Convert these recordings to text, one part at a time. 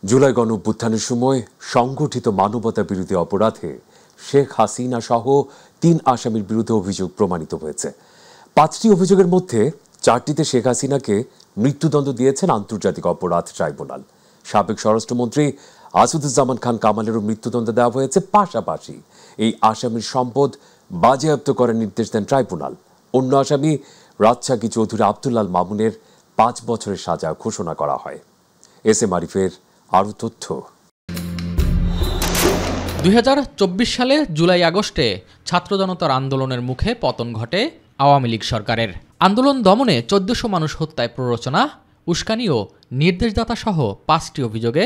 জুলাই গণঅভ্যুত্থানের সময় সংগঠিত মানবতা বিরোধী অপরাধে শেখ হাসিনা সহ ৩ আসামির বিরুদ্ধে অভিযোগ প্রমাণিত হয়েছে। ৫টি অভিযোগের মধ্যে ৪টিতে শেখ হাসিনাকে মৃত্যুদণ্ড দিয়েছেন আন্তর্জাতিক অপরাধ ট্রাইব্যুনাল। সাবেক স্বরাষ্ট্রমন্ত্রী আসাদুজ্জামান খান কামালেরও মৃত্যুদণ্ড দেওয়া হয়েছে। পাশাপাশি এই আসামির সম্পদ বাজেয়াপ্ত করার নির্দেশ দেন ট্রাইব্যুনাল। অন্য আসামি রাজশাহী চৌধুরী আব্দুল্লাল মামুনের ৫ বছরের সাজা ঘোষণা করা হয়। এস এম আরিফের আরও তথ্য। ২০২৪ সালে জুলাই আগস্টে ছাত্র জনতার আন্দোলনের মুখে পতন ঘটে আওয়ামী লীগ সরকারের। আন্দোলন দমনে ১৪০০ মানুষ হত্যায় প্ররোচনা, উস্কানি ও নির্দেশদাতা সহ ৫টি অভিযোগে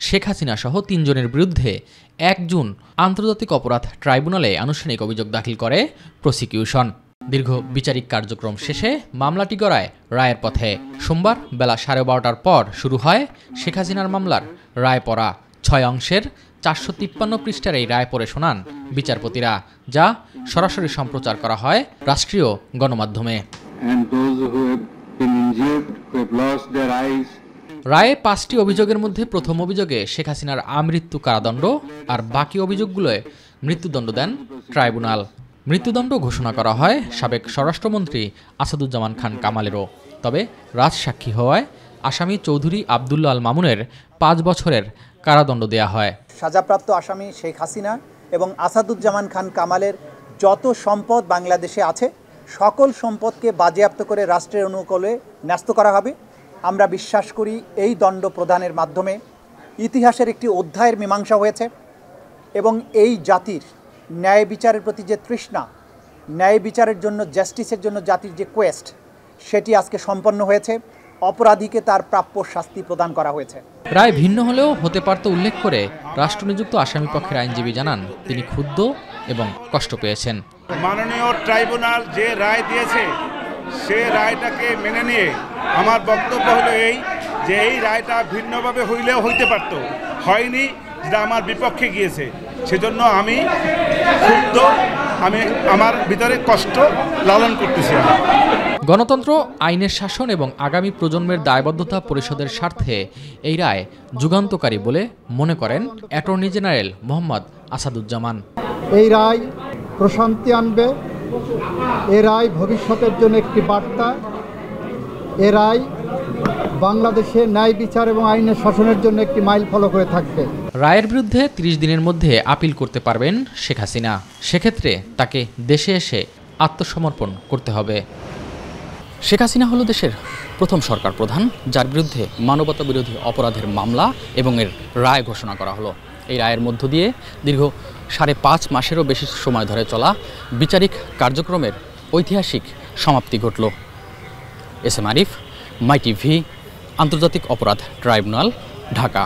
শেখ হাসিনা সহ ৩ জনের বিরুদ্ধে ১ জুন আন্তর্জাতিক অপরাধ ট্রাইব্যুনালে আনুষ্ঠানিক অভিযোগ দাখিল করে প্রসিকিউশন। দীর্ঘ বিচারিক কার্যক্রম শেষে মামলাটি গড়ায় রায়ের পথে। সোমবার বেলা 12:30টার পর শুরু হয় শেখ হাসিনার মামলার রায় পড়া। ৬ অংশের ৪৫৩ পৃষ্ঠার এই রায় পড়ে শোনান বিচারপতিরা, যা সরাসরি সম্প্রচার করা হয় রাষ্ট্রীয় গণমাধ্যমে। রায়ে ৫টি অভিযোগের মধ্যে প্রথম অভিযোগে শেখ হাসিনার আমৃত্যু কারাদণ্ড আর বাকি অভিযোগগুলোয় মৃত্যুদণ্ড দেন ট্রাইব্যুনাল। মৃত্যুদণ্ড ঘোষণা করা হয় সাবেক স্বরাষ্ট্রমন্ত্রী আসাদুজ্জামান খান কামালেরও। তবে রাজসাক্ষী হওয়ায় আসামি চৌধুরী আব্দুল্লাল মামুনের ৫ বছরের কারাদণ্ড দেয়া হয়। সাজাপ্রাপ্ত আসামি শেখ হাসিনা এবং আসাদুজ্জামান খান কামালের যত সম্পদ বাংলাদেশে আছে সকল সম্পদকে বাজেয়াপ্ত করে রাষ্ট্রের অনুকূলে ন্যস্ত করা হবে। আমরা বিশ্বাস করি এই দণ্ড প্রদানের মাধ্যমে ইতিহাসের একটি অধ্যায়ের মীমাংসা হয়েছে এবং এই জাতির ন্যায় বিচারের প্রতি যে তৃষ্ণা, ন্যায় বিচারের জন্য, জাস্টিসের জন্য জাতির যে কোয়েস্ট, সেটি আজকে সম্পন্ন হয়েছে। অপরাধীকে তার প্রাপ্য শাস্তি প্রদান করা হয়েছে। রায় ভিন্ন হলেও হতে পারত উল্লেখ করে রাষ্ট্রনিযুক্ত আসামি পক্ষের আইনজীবী জানান তিনি ক্ষুব্ধ এবং কষ্ট পেয়েছেন। মাননীয় ট্রাইব্যুনাল যে রায় দিয়েছে সে রায়টাকে মেনে নিয়ে আমার বক্তব্য হলো এই যে এই রায়টা ভিন্নভাবে হইলেও হইতে পারত, হয়নি, যেটা আমার বিপক্ষে গিয়েছে। সেজন্য আমি ক্ষুব্ধ, আমি আমার ভিতরে কষ্ট লালন করতেছি। গণতন্ত্র, আইনের শাসন এবং আগামী প্রজন্মের দায়বদ্ধতা পরিষদের স্বার্থে এই রায় যুগান্তকারী বলে মনে করেন অ্যাটর্নি জেনারেল মোহাম্মদ আসাদুজ্জামান। এই রায় প্রশান্তি আনবে, এ রায় ভবিষ্যতের জন্য একটি বার্তা, এ রায় বাংলাদেশে ন্যায় বিচার এবং আইনের শাসনের জন্য একটি মাইল ফলক হয়ে থাকবে। রায়ের বিরুদ্ধে ৩০ দিনের মধ্যে আপিল করতে পারবেন শেখ হাসিনা। সেক্ষেত্রে তাকে দেশে এসে আত্মসমর্পণ করতে হবে। শেখ হাসিনা হলো দেশের প্রথম সরকার প্রধান যার বিরুদ্ধে মানবতা বিরোধী অপরাধের মামলা এবং এর রায় ঘোষণা করা হলো। এই রায়ের মধ্য দিয়ে দীর্ঘ ৫.৫ মাসেরও বেশি সময় ধরে চলা বিচারিক কার্যক্রমের ঐতিহাসিক সমাপ্তি ঘটল। এস এম আরিফ, মাই টিভি, আন্তর্জাতিক অপরাধ ট্রাইব্যুনাল, ঢাকা।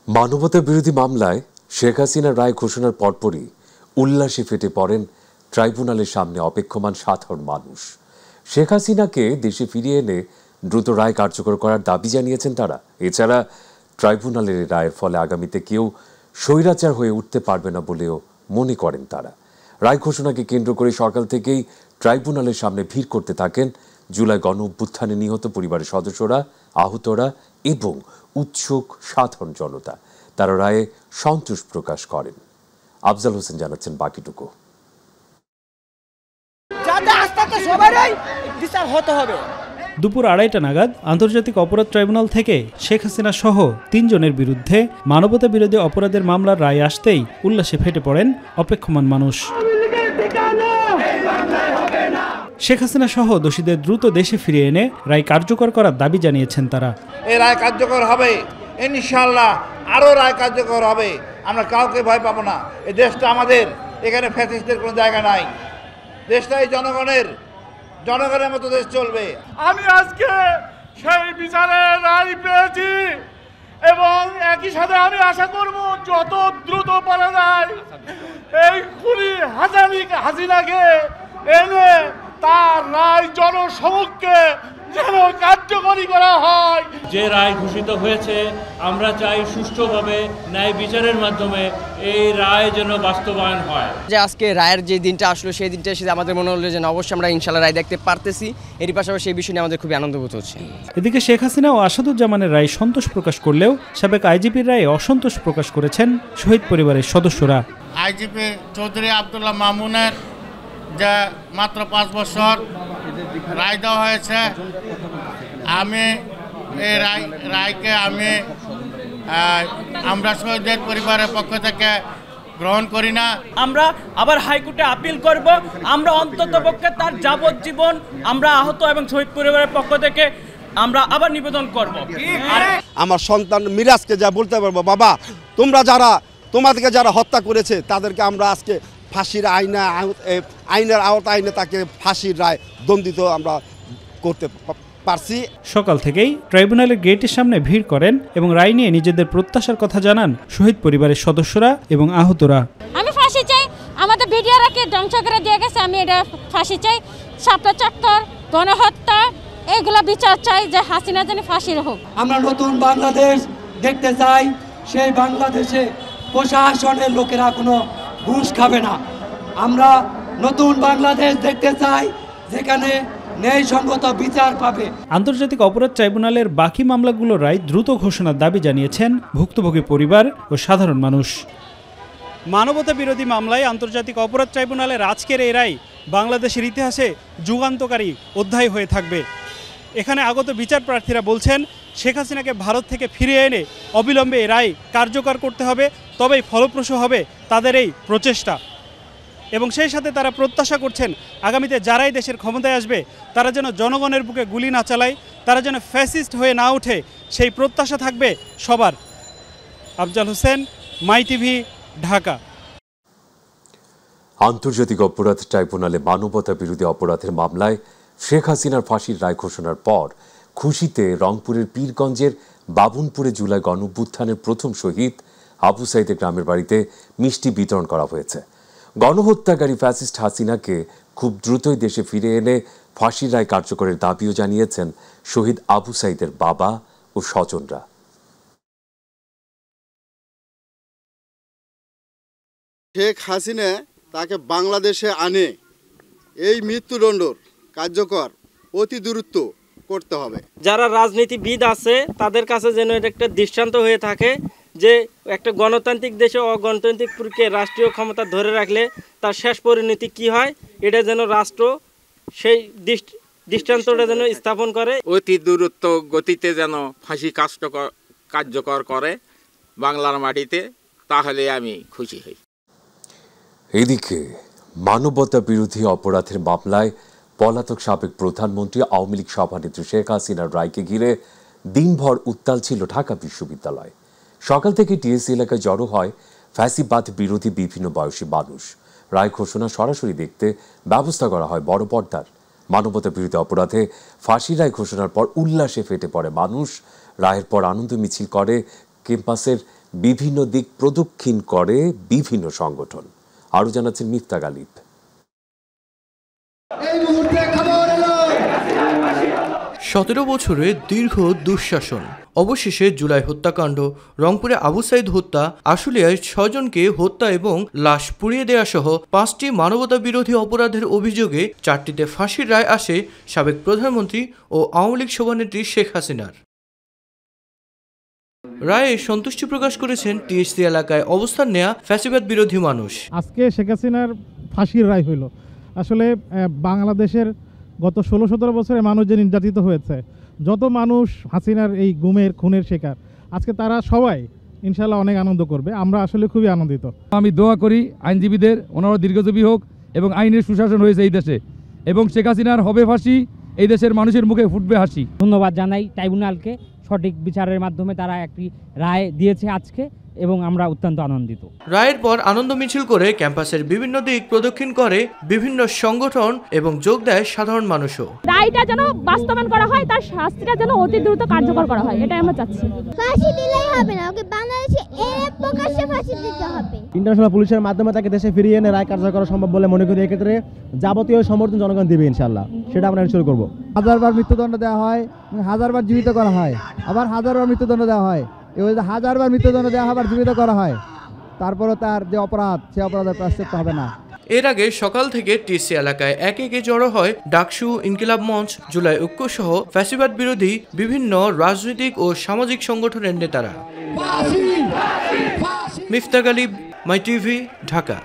মানবতা বিরোধী মামলায় শেখ হাসিনার রায় ঘোষণার পরপরই উল্লাসে ফেটে পড়েন ট্রাইব্যুনালের সামনে অপেক্ষমান সাধারণ মানুষ। শেখ হাসিনাকে দেশে ফিরিয়ে এনে দ্রুত রায় কার্যকর করার দাবি জানিয়েছেন তারা। এছাড়া ট্রাইব্যুনালের রায়ের ফলে আগামীতে কেউ স্বৈরাচার হয়ে উঠতে পারবে না বলেও মনে করেন তারা। রায় ঘোষণাকে কেন্দ্র করে সকাল থেকেই ট্রাইব্যুনালের সামনে ভিড় করতে থাকেন জুলাই গণঅভ্যুত্থানে নিহত পরিবারের সদস্যরা, আহতরা এবং উৎসুক সাধারণ জনতা। তারা রায়ে সন্তোষ প্রকাশ করেন। আফজাল হোসেন জানাচ্ছেন বাকিটুকু। দুপুর 2:30 নাগাদ আন্তর্জাতিক অপরাধ ট্রাইব্যুনাল থেকে শেখ হাসিনা সহ 3 জনের বিরুদ্ধে মানবতা বিরোধী অপরাধের মামলার রায় আসতেই উল্লাসে ফেটে পড়েন অপেক্ষমান মানুষ। শেখ হাসিনা সহ দোষীদের দ্রুত দেশে ফিরিয়ে এনে রায় কার্যকর করার দাবি জানিয়েছেন তারা। এই রায় কার্যকর হবে, ইনশাআল্লাহ আরও রায় কার্যকর হবে। আমরা কাউকে ভয় পাবো না। এই দেশটা আমাদের, এখানে ফ্যাসিস্টদের কোনো জায়গা নাই। দেশটাই জনগণের মতো দেশ চলবে। আমি আজকে সেই বিচারের রায় পেয়েছি এবং একই সাথে আমি আশা করব যত দ্রুত পারা যায় এই খুনি হাসিনাকে এনে তার রায় জনসমক্ষে যেন কার্যকরী করা হয়। যে রায় ঘোষিত হয়েছে আমরা চাই সুষ্ঠুভাবে ন্যায় বিচারের মাধ্যমে এই রায় যেন বাস্তবায়ন হয়। যে আজকে রায়ের যে দিনটা আসলো সেই দিনটা এসে আমাদের মনে হলো যে অবশ্যই আমরা ইনশাআল্লাহ রায় দেখতে পারতেছি, এর পাশাপাশি এই বিষয় নিয়ে আমাদের খুবই আনন্দবোধ হচ্ছে। এদিকে শেখ হাসিনা ও আসাদুজ্জামানের রায়ে সন্তোষ প্রকাশ করলেও সাবেক আইজিপির রায়ে অসন্তোষ প্রকাশ করেছেন শহীদ পরিবারের সদস্যরা। আইজিপি চৌধুরী আব্দুল্লাহ মামুনের যে মাত্র 5 বছর রায় দেওয়া হয়েছে, আমি এই রায়কে আমরা শহীদের পরিবারের পক্ষ থেকে গ্রহণ করি না। আমরা আবার হাইকোর্টে আপিল করব। আমরা অন্ততপক্ষে তার যাবজ্জীবন আমরা আহত এবং শহীদ পরিবারের পক্ষ থেকে আমরা আবার নিবেদন করব। আমার সন্তান মিরাজকে যা বলতে পারবো, বাবা তোমাদেরকে যারা হত্যা করেছে তাদেরকে আমরা আজকে ফাঁসির আইনের আওতায় তাকে ফাঁসির রায় দণ্ডিত আমরা করতে পারছি। সকাল থেকেই ট্রাইব্যুনালের গেটের সামনে ভিড় করেন এবং রায় নিয়ে নিজেদের প্রত্যাশার কথা জানান শহীদ পরিবারের সদস্যরা এবং আহতরা। আমি ফাঁসি চাই, আমাদের ভিডিওরাকে ধ্বংস করে দিয়ে গেছে, আমি এটা ফাঁসি চাই। শাপলা চত্বর, গণহত্যা, এগুলো বিচার চাই, যে হাসিনা যেন ফাঁসির হোক। আমরা নতুন বাংলাদেশ দেখতে চাই, সেই বাংলাদেশে প্রশাসনের লোকেরা কোনো ঘুষ খাবে না। আমরা নতুন বাংলাদেশ দেখতে চাই যেখানে ন্যায়সঙ্গত বিচার পাবে। আন্তর্জাতিক অপরাধ ট্রাইব্যুনালের বাকি মামলাগুলোর রায় দ্রুত ঘোষণার দাবি জানিয়েছেন ভুক্তভোগী পরিবার ও সাধারণ মানুষ। মানবতা বিরোধী মামলায় আন্তর্জাতিক অপরাধ ট্রাইব্যুনালের আজকের এই রায় বাংলাদেশের ইতিহাসে যুগান্তকারী অধ্যায় হয়ে থাকবে। এখানে আগত বিচার প্রার্থীরা বলছেন শেখ হাসিনাকে ভারত থেকে ফিরিয়ে এনে অবিলম্বে এই রায় কার্যকর করতে হবে, তবেই ফলপ্রসূ হবে তাদের এই প্রচেষ্টা। এবং সেই সাথে তারা প্রত্যাশা করছেন আগামীতে যারাই দেশের ক্ষমতায় আসবে তারা যেন জনগণের বুকে গুলি না চালায়, তারা যেন ফ্যাসিস্ট হয়ে না ওঠে, সেই প্রত্যাশা থাকবে সবার। আফজাল হোসেন, মাই টিভি, ঢাকা। আন্তর্জাতিক অপরাধ ট্রাইব্যুনালে মানবতা বিরোধী অপরাধের মামলায় শেখ হাসিনার ফাঁসির রায় ঘোষণার পর খুশিতে রংপুরের পীরগঞ্জের বাবুনপুরে জুলাই গণঅভ্যুত্থানের প্রথম শহীদ আবু সাইদের গ্রামের বাড়িতে মিষ্টি বিতরণ করা হয়েছে। গণহত্যাকারী ফ্যাসিস্ট হাসিনাকে খুব দ্রুতই দেশে ফিরে এনে ফাঁসির রায় কার্যকরের দাবিও জানিয়েছেন শহীদ আবু সাইদের বাবা ও স্বজনরা। শেখ হাসিনা তাকে বাংলাদেশে আনে এই মৃত্যুদণ্ড কার্যকর অতি দ্রুত করতে হবে। যারা রাজনীতিবিদ আছে তাদের কাছে যেন এটা একটা দৃষ্টান্ত হয়ে থাকে যে একটা গণতান্ত্রিক দেশে অগণতান্ত্রিক প্রক্রিয়ায় রাষ্ট্রীয় ক্ষমতা ধরে রাখলে তার শেষ পরিণতি কি হয়, এটা যেন রাষ্ট্র সেই দৃষ্টান্তটা যেন স্থাপন করে। অতি দ্রুত গতিতে যেন ফাঁসি কার্যকর করে বাংলার মাটিতে, তাহলে আমি খুশি হই। এদিকে মানবতা বিরোধী অপরাধের মামলায় পলাতক সাবেক প্রধানমন্ত্রী আওয়ামী লীগ সভানেত্রী শেখ হাসিনার রায়কে ঘিরে দিনভর উত্তাল ছিল ঢাকা বিশ্ববিদ্যালয়। সকাল থেকে টিএসসি এলাকায় জড়ো হয় ফ্যাসিবাদ বিরোধী বিভিন্ন বয়সী মানুষ। রায় ঘোষণা সরাসরি দেখতে ব্যবস্থা করা হয় বড় পর্দার। মানবতা বিরোধী অপরাধে ফাঁসি রায় ঘোষণার পর উল্লাসে ফেটে পড়ে মানুষ। রায়ের পর আনন্দ মিছিল করে ক্যাম্পাসের বিভিন্ন দিক প্রদক্ষিণ করে বিভিন্ন সংগঠন। আরও জানাচ্ছেন মিফতা গালিব। 17 বছরে দীর্ঘ দুঃশাসন, অবশেষে জুলাই হত্যাকাণ্ড, রংপুরে আবু সাইদ হত্যা, আশুলিয়ায় 6 জনকে হত্যা এবং লাশ পুড়িয়ে দেওয়া সহ 5টি মানবতা বিরোধী অপরাধের অভিযোগে 4টিতে ফাঁসির রায় আসে সাবেক প্রধানমন্ত্রী ও আওয়ামী লীগ সভানেত্রী শেখ হাসিনার। রায়ে সন্তুষ্টি প্রকাশ করেছেন টিএসসি এলাকায় অবস্থান নেয়া ফ্যাসিবাদ বিরোধী মানুষ। আজকে শেখ হাসিনার ফাঁসির রায় হইল। আসলে বাংলাদেশের গত 16-17 বছরে মানুষ যে নির্যাতিত হয়েছে, যত মানুষ হাসিনার এই গুমের খুনের শিকার, আজকে তারা সবাই ইনশাল্লাহ অনেক আনন্দ করবে। আমরা আসলে খুবই আনন্দিত। আমি দোয়া করি আইনজীবীদের, ওনারা দীর্ঘজীবী হোক এবং আইনের সুশাসন হয়েছে এই দেশে, এবং শেখ হাসিনার হবে ফাঁসি, এই দেশের মানুষের মুখে ফুটবে হাসি। ধন্যবাদ জানাই ট্রাইব্যুনালকে, সঠিক বিচারের মাধ্যমে তারা একটি রায় দিয়েছে আজকে, এবং আমরা অত্যন্ত আনন্দিত। রায়ের পর আনন্দ মিছিল করে ক্যাম্পাসের বিভিন্ন দিক প্রদক্ষিণ করে বিভিন্ন সংগঠন এবং যোগ দেয় সাধারণ মানুষও। রায়টা যেন বাস্তবায়ন করা হয়, তার শাস্তিটা যেন অতি দ্রুত কার্যকর করা হয়, এটাই আমরা চাচ্ছি। ফাঁসি দিলেই হবে না, ওকে বাংলাদেশে এর প্রকাশ্যে ফাঁসি দিতে হবে। ইন্টারন্যাশনাল পুলিশের মাধ্যমে তাকে দেশে ফিরিয়ে এনে রায় কার্যকর করা সম্ভব বলে মনে করি। এক্ষেত্রে যাবতীয় সমর্থন জনগণ দিবে ইনশাআল্লাহ, সেটা আমরা এনশিওর করব। হাজারবার মৃত্যুদণ্ড দেওয়া হয়, হাজারবার জীবিত করা হয়, আবার হাজারবার মৃত্যুদণ্ড দেওয়া হয়, এবার হাজারবার মৃত্যুদণ্ড দেওয়া আবার জীবিত করা হয়, তারপরও তার যে অপরাধ, সে অপরাধের প্রায়শ্চিত্ত হবে না। এর আগে সকাল থেকে টিসি এলাকায় একে একে জড়ো হয় ডাকসু, ইনকিলাব মঞ্চ, জুলাই ঐক্য সহ ফ্যাসিবাদ বিরোধী বিভিন্ন রাজনৈতিক ও সামাজিক সংগঠনের নেতারা। মিফতা গালিব, মাই টিভি, ঢাকা।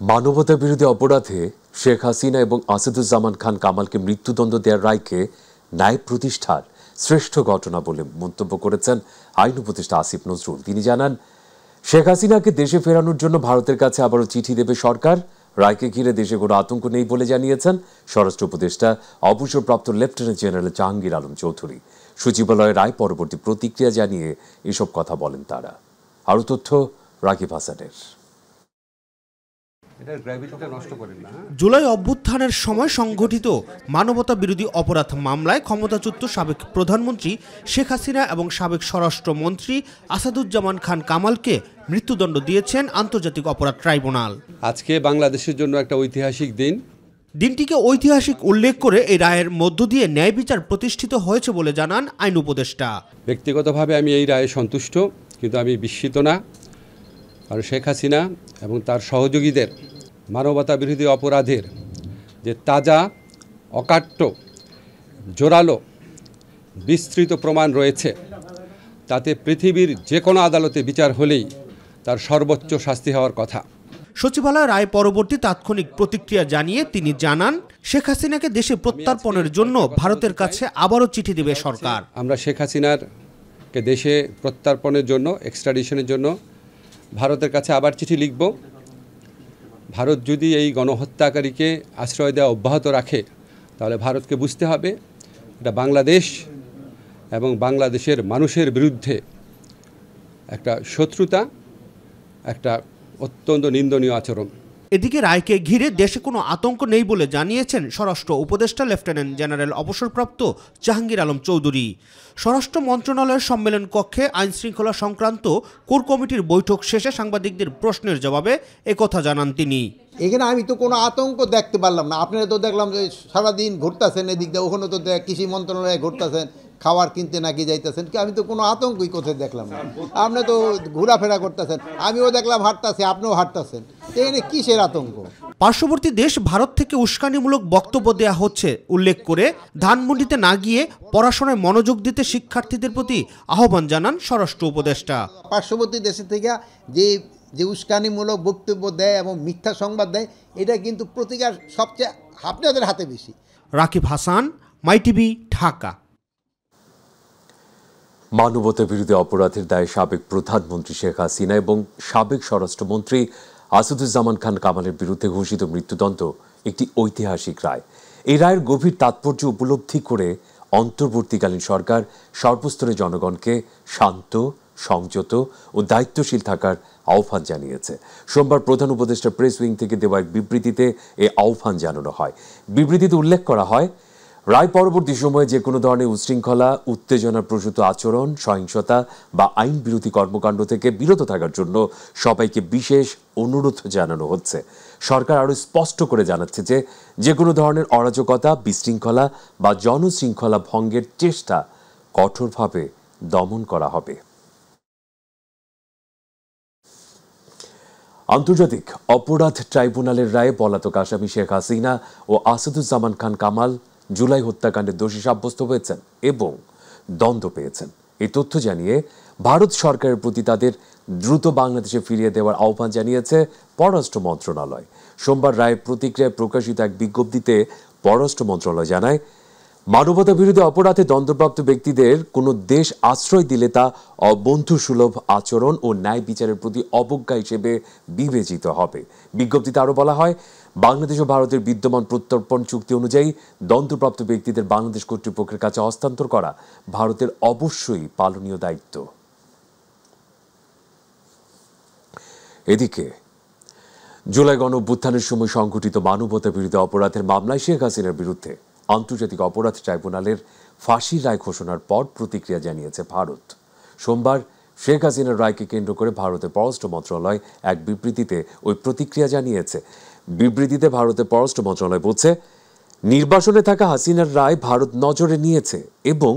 মানবতা বিরোধী অপরাধে শেখ হাসিনা এবং আসাদুজ্জামান খান কামালকে মৃত্যুদণ্ড দেওয়ার রায়কে ন্যায় প্রতিষ্ঠার শ্রেষ্ঠ ঘটনা বলে মন্তব্য করেছেন আইন উপদেষ্টা আসিফ নজরুল। তিনি জানান, শেখ হাসিনাকে দেশে ফেরানোর জন্য ভারতের কাছে আবারও চিঠি দেবে সরকার। রায়কে ঘিরে দেশে কোনো আতঙ্ক নেই বলে জানিয়েছেন স্বরাষ্ট্র উপদেষ্টা অবসরপ্রাপ্ত লেফটেন্যান্ট জেনারেল জাহাঙ্গীর আলম চৌধুরী। সচিবালয়ের রায় পরবর্তী প্রতিক্রিয়া জানিয়ে এসব কথা বলেন তারা। আরও তথ্য রাকিব হাসানের। জুলাই অভ্যুত্থানের সময় সংঘটিত মানবতা বিরোধী অপরাধ মামলায় ক্ষমতাচ্যুত সাবেক প্রধানমন্ত্রী শেখ হাসিনা এবং সাবেক স্বরাষ্ট্রমন্ত্রী আসাদুজ্জামান খান কামালকে মৃত্যুদণ্ড দিয়েছেন আন্তর্জাতিক অপরাধ ট্রাইব্যুনাল। আজকে বাংলাদেশের জন্য একটা ঐতিহাসিক দিন। দিনটিকে ঐতিহাসিক উল্লেখ করে এই রায়ের মধ্য দিয়ে ন্যায় বিচার প্রতিষ্ঠিত হয়েছে বলে জানান আইন উপদেষ্টা। ব্যক্তিগতভাবে আমি এই রায়ে সন্তুষ্ট, কিন্তু আমি বিস্মিত না। আর শেখ হাসিনা এবং তার সহযোগীদের মানবতা বিরোধী অপরাধের যে তাজা, অকাট্য, জোরালো, বিস্তৃত প্রমাণ রয়েছে, তাতে পৃথিবীর যে কোনো আদালতে বিচার হলেই তার সর্বোচ্চ শাস্তি হওয়ার কথা। সচিবালয় রায় পরবর্তী তাৎক্ষণিক প্রতিক্রিয়া জানিয়ে তিনি জানান, শেখ হাসিনাকে দেশে প্রত্যার্পণের জন্য ভারতের কাছে আবারও চিঠি দেবে সরকার। আমরা শেখ হাসিনারকে দেশে প্রত্যার্পণের জন্য, এক্সট্রাডিশনের জন্য ভারতের কাছে আবার চিঠি লিখব। ভারত যদি এই গণহত্যাকারীকে আশ্রয় দেওয়া অব্যাহত রাখে, তাহলে ভারতকে বুঝতে হবে এটা বাংলাদেশ এবং বাংলাদেশের মানুষের বিরুদ্ধে একটা শত্রুতা, একটা অত্যন্ত নিন্দনীয় আচরণ। এদিকে রায়কে ঘিরে দেশে কোনো আতঙ্ক নেই বলে জানিয়েছেন স্বরাষ্ট্র উপদেষ্টা লেফটেন্যান্ট জেনারেল অবসরপ্রাপ্ত জাহাঙ্গীর আলম চৌধুরী। স্বরাষ্ট্র মন্ত্রণালয়ের সম্মেলন কক্ষে আইন শৃঙ্খলা সংক্রান্ত কোর কমিটির বৈঠক শেষে সাংবাদিকদের প্রশ্নের জবাবে একথা জানান তিনি। এখানে আমি তো কোনো আতঙ্ক দেখতে পারলাম না। আপনারা তো দেখলাম যে সারাদিন ঘুরতেছেন এদিক দিয়ে, ওখানে তো কৃষি মন্ত্রণালয়ে ঘুরতেছেন, খাবার কিনতে নাকি যাইতেছেন, আমি তো কোনো আতঙ্কই কোথায় দেখলাম না। আপনি তো ঘোরাফেরা করতেছেন, আমিও দেখলাম হাঁটতেছি, আপনিও হাঁটতেছেন, এখানে কিসের আতঙ্ক? পার্শ্ববর্তী দেশ ভারত থেকে উস্কানিমূলক বক্তব্য দেয়া হচ্ছে উল্লেখ করে ধানমন্ডিতে না গিয়ে পড়াশোনায় মনোযোগ দিতে শিক্ষার্থীদের প্রতি আহ্বান জানান স্বরাষ্ট্র উপদেষ্টা। পার্শ্ববর্তী দেশে থেকে যে উস্কানিমূলক বক্তব্য দেয় এবং মিথ্যা সংবাদ দেয়, এটা কিন্তু প্রতিকার সবচেয়ে আপনাদের হাতে বেশি। রাকিব হাসান, মাই টিভি, ঢাকা। মানবতা বিরোধী অপরাধের দায়ে সাবেক প্রধানমন্ত্রী শেখ হাসিনা এবং সাবেক স্বরাষ্ট্রমন্ত্রী আসাদুজ্জামান খান কামালের বিরুদ্ধে ঘোষিত মৃত্যুদণ্ড একটি ঐতিহাসিক রায়। এই রায়ের গভীর তাৎপর্য উপলব্ধি করে অন্তর্বর্তীকালীন সরকার সর্বস্তরের জনগণকে শান্ত, সংযত ও দায়িত্বশীল থাকার আহ্বান জানিয়েছে। সোমবার প্রধান উপদেষ্টা প্রেস উইং থেকে দেওয়া এক বিবৃতিতে এ আহ্বান জানানো হয়। বিবৃতিতে উল্লেখ করা হয়, রায় পরবর্তী সময়ে যে কোনো ধরনের উচ্ছৃঙ্খলা, উত্তেজনাপ্রসূত আচরণ, সহিংসতা বা আইন বিরোধী কর্মকাণ্ড থেকে বিরত থাকার জন্য সবাইকে বিশেষ অনুরোধ জানানো হচ্ছে। সরকার আরও স্পষ্ট করে জানাচ্ছে যে কোনো ধরনের অরাজকতা, বিশৃঙ্খলা বা জনশৃঙ্খলা ভঙ্গের চেষ্টা কঠোরভাবে দমন করা হবে। আন্তর্জাতিক অপরাধ ট্রাইব্যুনালের রায়ে পলাতক আসামি শেখ হাসিনা ও আসাদুজ্জামান খান কামাল জুলাই হত্যাকাণ্ডের দোষী সাব্যস্ত হয়েছেন এবং দণ্ড পেয়েছেন। এই তথ্য জানিয়ে ভারত সরকারের প্রতি তাদের দ্রুত বাংলাদেশে ফিরিয়ে দেওয়ার আহ্বান জানিয়েছে পররাষ্ট্র মন্ত্রণালয়। সোমবার রায়ের প্রতিক্রিয়ায় প্রকাশিত এক বিজ্ঞপ্তিতে পররাষ্ট্র মন্ত্রণালয় জানায়, মানবতা বিরোধী অপরাধে দণ্ডপ্রাপ্ত ব্যক্তিদের কোনো দেশ আশ্রয় দিলে তা অবন্ধুসুলভ আচরণ ও ন্যায় বিচারের প্রতি অবজ্ঞা হিসেবে বিবেচিত হবে। বিজ্ঞপ্তিতে আরও বলা হয়, বাংলাদেশ ও ভারতের বিদ্যমান প্রত্যর্পণ চুক্তি অনুযায়ী দণ্ডপ্রাপ্ত ব্যক্তিদের বাংলাদেশ কর্তৃপক্ষের কাছে হস্তান্তর করা ভারতের অবশ্যই পালনীয় দায়িত্ব। এদিকে জুলাই গণঅভ্যুত্থানের সময় সংঘটিত মানবতা বিরোধী অপরাধের মামলায় শেখ হাসিনার বিরুদ্ধে আন্তর্জাতিক অপরাধ ট্রাইব্যুনালের ফাঁসির রায় ঘোষণার পর প্রতিক্রিয়া জানিয়েছে ভারত। সোমবার শেখ হাসিনার রায়কে কেন্দ্র করে ভারতের পররাষ্ট্র মন্ত্রণালয় এক বিবৃতিতে ওই প্রতিক্রিয়া জানিয়েছে। বিবৃতিতে ভারতের পররাষ্ট্র মন্ত্রণালয় বলছে, নির্বাসনে থাকা হাসিনার রায় ভারত নজরে নিয়েছে এবং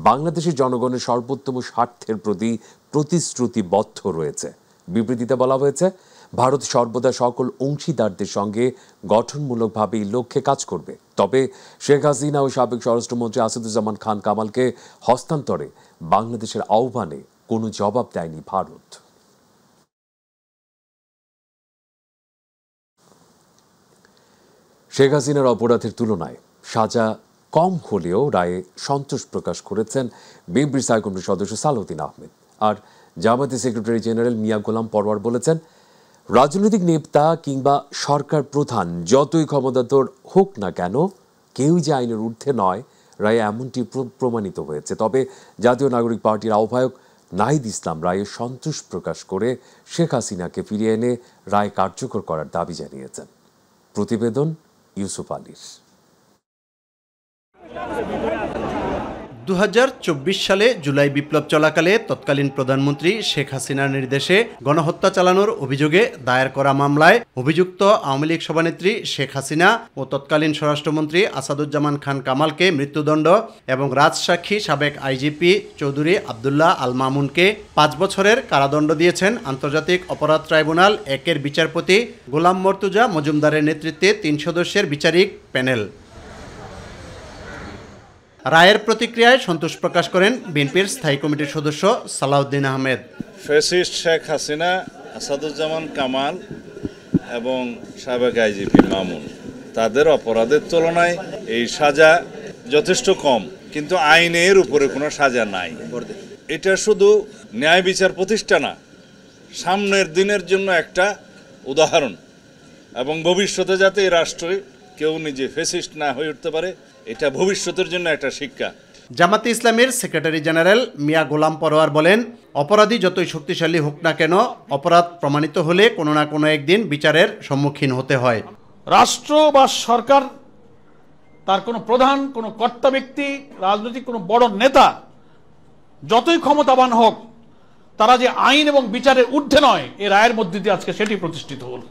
বাংলাদেশের জনগণের সর্বোত্তম স্বার্থের প্রতি প্রতিশ্রুতিবদ্ধ রয়েছে। বিবৃতিতে বলা হয়েছে, ভারত সর্বদা সকল অংশীদারদের সঙ্গে গঠনমূলকভাবে এই লক্ষ্যে কাজ করবে। তবে শেখ হাসিনা ও সাবেক স্বরাষ্ট্রমন্ত্রী আসাদুজ্জামান খান কামালকে হস্তান্তরে বাংলাদেশের আহ্বানে কোনো জবাব দেয়নি ভারত। শেখ হাসিনার অপরাধের তুলনায় সাজা কম হলেও রায়ে সন্তোষ প্রকাশ করেছেন বিএনপির স্থায়ী কমিটির সদস্য সালাউদ্দিন আহমেদ। আর জামায়াতের সেক্রেটারি জেনারেল মিয়া গোলাম পরওয়ার বলেছেন, রাজনৈতিক নেতা কিংবা সরকার প্রধান যতই ক্ষমতাধর হোক না কেন, কেউই যে আইনের ঊর্ধ্বে নয়, রায়ে এমনটি প্রমাণিত হয়েছে। তবে জাতীয় নাগরিক পার্টির আহ্বায়ক নাহিদ ইসলাম রায়ে সন্তোষ প্রকাশ করে শেখ হাসিনাকে ফিরিয়ে এনে রায় কার্যকর করার দাবি জানিয়েছেন। প্রতিবেদন ইউসুফ আলীর। 2024 সালে জুলাই বিপ্লব চলাকালে তৎকালীন প্রধানমন্ত্রী শেখ হাসিনার নির্দেশে গণহত্যা চালানোর অভিযোগে দায়ের করা মামলায় অভিযুক্ত আওয়ামী লীগ সভানেত্রী শেখ হাসিনা ও তৎকালীন স্বরাষ্ট্রমন্ত্রী আসাদুজ্জামান খান কামালকে মৃত্যুদণ্ড এবং রাজসাক্ষী সাবেক আইজিপি চৌধুরী আবদুল্লাহ আল মামুনকে 5 বছরের কারাদণ্ড দিয়েছেন আন্তর্জাতিক অপরাধ ট্রাইব্যুনাল 1-এর বিচারপতি গোলাম মর্তুজা মজুমদারের নেতৃত্বে 3 সদস্যের বিচারিক প্যানেল। রায়ের প্রতিক্রিয়ায় সন্তোষ প্রকাশ করেন বিএনপির স্থায়ী কমিটির সদস্য সালাউদ্দিন আহমেদ। ফ্যাসিস্ট শেখ হাসিনা, আসাদুজ্জামান কামাল এবং সাবেক আইজিপি মামুন, তাদের অপরাধের তুলনায় এই সাজা যথেষ্ট কম, কিন্তু আইনের উপরে কোনো সাজা নাই। এটা শুধু ন্যায় বিচার প্রতিষ্ঠা না, সামনের দিনের জন্য একটা উদাহরণ, এবং ভবিষ্যতে যাতে এই রাষ্ট্রে কেউ নিজে ফ্যাসিস্ট না হয়ে উঠতে পারে, এটা ভবিষ্যতের জন্য একটা শিক্ষা। জামাতে ইসলামের সেক্রেটারি জেনারেল মিয়া গোলাম পরওয়ার বলেন, অপরাধী যতই শক্তিশালী হোক না কেন, অপরাধ প্রমাণিত হলে কোনো না কোনো একদিন বিচারের সম্মুখীন হতে হয়। রাষ্ট্র বা সরকার, তার কোনো প্রধান, কোনো কর্তা ব্যক্তি, রাজনৈতিক কোনো বড় নেতা যতই ক্ষমতাবান হোক, তারা যে আইন এবং বিচারের ঊর্ধ্বে নয়, এই রায়ের মধ্যে দিয়ে আজকে সেটি প্রতিষ্ঠিত হল।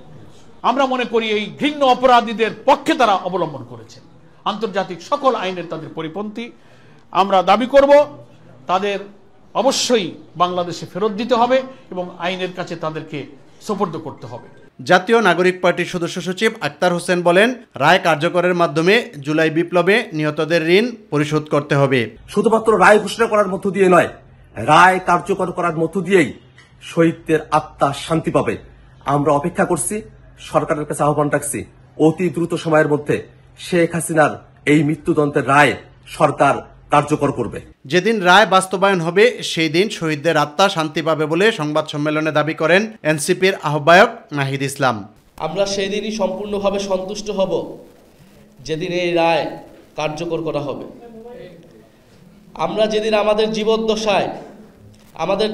আমরা মনে করি এই ঘৃণ্য অপরাধীদের পক্ষে তারা অবলম্বন করেছে। আন্তর্জাতিক সকল আইনের তাদের পরিপন্থী। আমরা দাবি করব তাদের অবশ্যই বাংলাদেশে ফেরত দিতে হবে এবং আইনের কাছে তাদেরকে সোপর্দ করতে হবে। জাতীয় নাগরিক পার্টির সদস্য সচিব আক্তার হোসেন বলেন, রায় কার্যকরের মাধ্যমে জুলাই বিপ্লবে নিহতদের ঋণ পরিশোধ করতে হবে। শুধুমাত্র রায় ঘোষণা করার মধ্য দিয়ে নয়, রায় কার্যকর করার মধ্য দিয়েই শহীদদের আত্মা শান্তি পাবে। আমরা অপেক্ষা করছি, সরকারের কাছে আহ্বান রাখছি, অতি দ্রুত সময়ের মধ্যে শেখ হাসিনার এই মৃত্যুদণ্ডের রায় সরকার কার্যকর করবে। যেদিন রায় বাস্তবায়ন হবে সেই দিন শহীদদের আত্মা শান্তি পাবে বলে সংবাদ সম্মেলনে দাবি করেন এনসিপির আহ্বায়ক নাহিদ ইসলাম। আমরা সেই দিনই সম্পূর্ণভাবে সন্তুষ্ট হব যেদিন এই রায় কার্যকর করা হবে। আমরা যেদিন আমাদের জীবদ্দশায়, আমাদের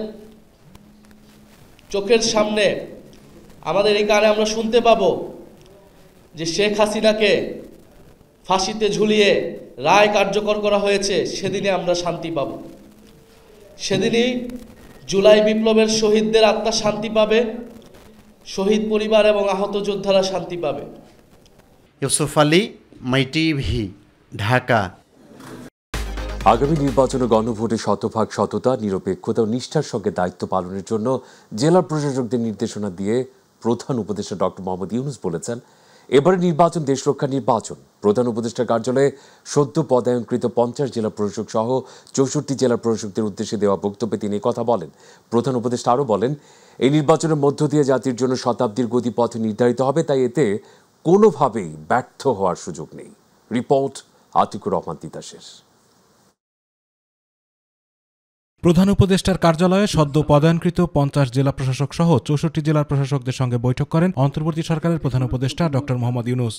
চোখের সামনে, আমাদের এই কানে আমরা শুনতে পাবো যে শেখ হাসিনাকে ফাঁসিতে ঝুলিয়ে রায় কার্যকর করা হয়েছে, সেদিনে আমরা শান্তি পাব। সেদিনই জুলাই বিপ্লবের শহীদদের আত্মা শান্তি পাবে, শহীদ পরিবার এবং আহত যোদ্ধারা শান্তি পাবে। ইউসুফ আলী, মাই টিভি, ঢাকা। আগামী নির্বাচনে গণভোটে শতভাগ সততা, নিরপেক্ষতা ও নিষ্ঠার সঙ্গে দায়িত্ব পালনের জন্য জেলা প্রশাসকদের নির্দেশনা দিয়ে প্রধান উপদেষ্টা ডক্টর মোহাম্মদ ইউনূস বলেছেন, এবারে নির্বাচন দেশরক্ষার নির্বাচন। প্রধান উপদেষ্টার কার্যালয়ে সদ্য পদায়নকৃত 50 জেলা প্রশাসক সহ 64 জেলা প্রশাসকদের উদ্দেশ্যে দেওয়া বক্তব্যে তিনি কথা বলেন। প্রধান উপদেষ্টা আরও বলেন, এই নির্বাচনের মধ্য দিয়ে জাতির জন্য শতাব্দীর গতিপথ নির্ধারিত হবে, তাই এতে কোনোভাবেই ব্যর্থ হওয়ার সুযোগ নেই। রিপোর্ট আতিকুর রহমান তিতাসের। প্রধান উপদেষ্টার কার্যালয়ে সদ্য পদায়নকৃত 50 জেলা প্রশাসক সহ 64 জেলার প্রশাসকদের সঙ্গে বৈঠক করেন অন্তর্বর্তী সরকারের প্রধান উপদেষ্টা ডক্টর মোহাম্মদ ইউনূস।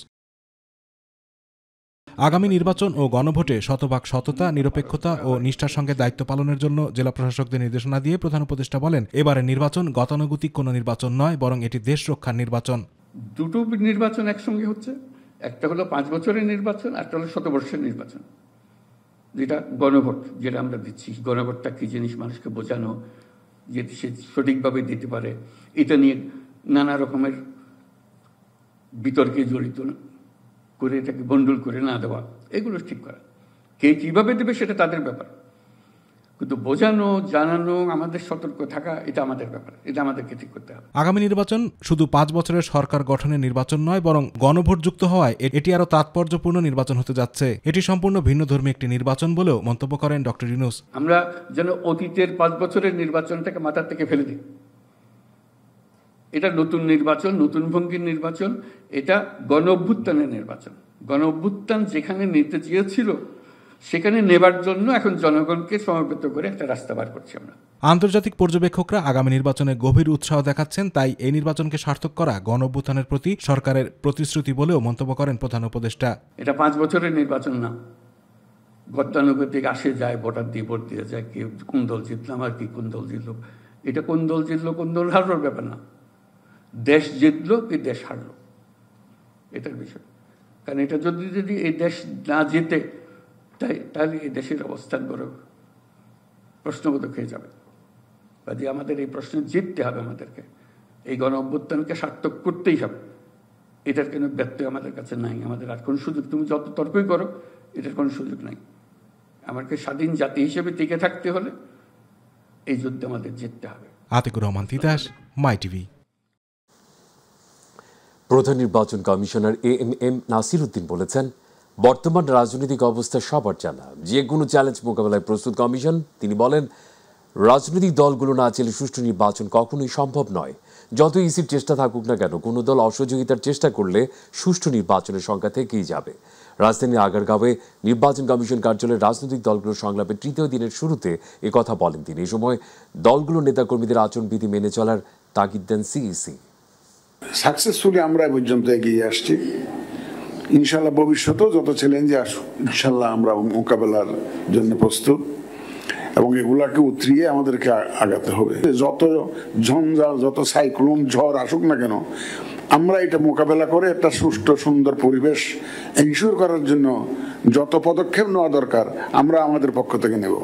আগামী নির্বাচন ও গণভোটে শতভাগ সততা, নিরপেক্ষতা ও নিষ্ঠার সঙ্গে দায়িত্ব পালনের জন্য জেলা প্রশাসকদের নির্দেশনা দিয়ে প্রধান উপদেষ্টা বলেন, এবারের নির্বাচন গতানুগতিক কোনো নির্বাচন নয়, বরং এটি দেশ রক্ষার নির্বাচন। দুটো নির্বাচন একসঙ্গে হচ্ছে, একটা হলো 5 বছরের নির্বাচন, একটা হলো 100 বর্ষের নির্বাচন, যেটা গণভোট, যেটা আমরা দিচ্ছি। গণভোটটা কি জিনিস মানুষকে বোঝানো, যে সে সঠিকভাবে দিতে পারে, এটা নিয়ে নানা রকমের বিতর্কে জড়িত করে এটাকে বন্ডল করে না দেওয়া, এগুলো ঠিক করা। কে কিভাবে দেবে সেটা তাদের ব্যাপার, কিন্তু বোঝানো, জানানো, আমাদের সতর্ক থাকা, এটা আমাদের ব্যাপার, এটা আমাদেরকে ঠিক করতে হবে। আগামী নির্বাচন শুধু 5 বছরের সরকার গঠনের নির্বাচন নয়, বরং গণভোট যুক্ত হওয়ায় এটি আরও তাৎপর্যপূর্ণ নির্বাচন হতে যাচ্ছে। এটি সম্পূর্ণ ভিন্নধর্মী একটি নির্বাচন বলেও মন্তব্য করেন ডক্টর ইউনূস। আমরা যেন অতীতের 5 বছরের নির্বাচনটাকে মাথার থেকে ফেলে দিই। এটা নতুন নির্বাচন, নতুন ভঙ্গির নির্বাচন, এটা গণ অভ্যুত্থানের নির্বাচন। গণ অভ্যুত্থান যেখানে নিতে চেয়েছিল সেখানে নেবার জন্য এখন জনগণকে সমবেত করে একটা রাস্তা বার করছি আমরা। আন্তর্জাতিক পর্যবেক্ষকরা আগামী নির্বাচনে গভীর উৎসাহ দেখাচ্ছেন, তাই এই নির্বাচনকে সার্থক করা গণ অভ্যুত্থানের প্রতি সরকারের প্রতিশ্রুতি বলেও মন্তব্য করেন প্রধান উপদেষ্টা। এটা 5 বছরের নির্বাচন না, গতানুগতিক আসে যায়, ভোটার দিয়ে ভোট দিয়ে যায়, কে কোন দল জিতলাম আর কি কোন দল জিতলো, এটা কোন দল জিতলো কোন দল হারলোর ব্যাপার না, দেশ জিতলো কি দেশ হারলো এটার বিষয়। কারণ এটা যদি এই দেশ না জিতে তাহলে এই দেশের অবস্থান বড় প্রশ্নবোধক হয়ে যাবে। কাজে আমাদের এই প্রশ্নে জিততে হবে, আমাদেরকে এই গণ অভ্যুত্থানকে সার্থক করতেই হবে। এটার কোনো ব্যত্যয় আমাদের কাছে নাই, আমাদের আর কোনো সুযোগ, তুমি যত তর্কই করো এটার কোনো সুযোগ নাই। আমাকে স্বাধীন জাতি হিসেবে টিকে থাকতে হলে এই যুদ্ধে আমাদের জিততে হবে। আতিকুর রহমান তিতাস, মাই টিভি। প্রধান নির্বাচন কমিশনার এএমএম নাসির উদ্দিন বলেছেন, বর্তমান রাজনৈতিক অবস্থা সবার জানা, যে কোনো চ্যালেঞ্জ মোকাবেলায় প্রস্তুত কমিশন। তিনি বলেন, রাজনৈতিক দলগুলো না চাইলে সুষ্ঠু নির্বাচন কখনোই সম্ভব নয়। যত ইসির চেষ্টা থাকুক না কেন, কোনো দল অসহযোগিতার চেষ্টা করলে সুষ্ঠু নির্বাচনের সংখ্যা থেকেই যাবে। রাজধানীর আগারগাঁওয়ে নির্বাচন কমিশন কার্যালয়ে রাজনৈতিক দলগুলোর সংলাপের 3য় দিনের শুরুতে একথা বলেন তিনি। এই সময় দলগুলোর নেতাকর্মীদের আচরণবিধি মেনে চলার তাগিদ দেন সিইসি। সাকসেসফুলি আমরা পর্যন্ত এগিয়ে আসছি, ইনশাল্লাহ ভবিষ্যতেও যত চ্যালেঞ্জে আসুক ইনশাল্লাহ আমরা মোকাবেলার জন্য প্রস্তুত, এবং এগুলাকে উতরিয়ে আমাদেরকে আগাতে হবে। যত ঝঞ্ঝাল, যত সাইক্লোন, ঝড় আসুক না কেন, আমরা এটা মোকাবেলা করে একটা সুষ্ঠু সুন্দর পরিবেশ এনশিওর করার জন্য যত পদক্ষেপ নেওয়া দরকার আমরা আমাদের পক্ষ থেকে নেব।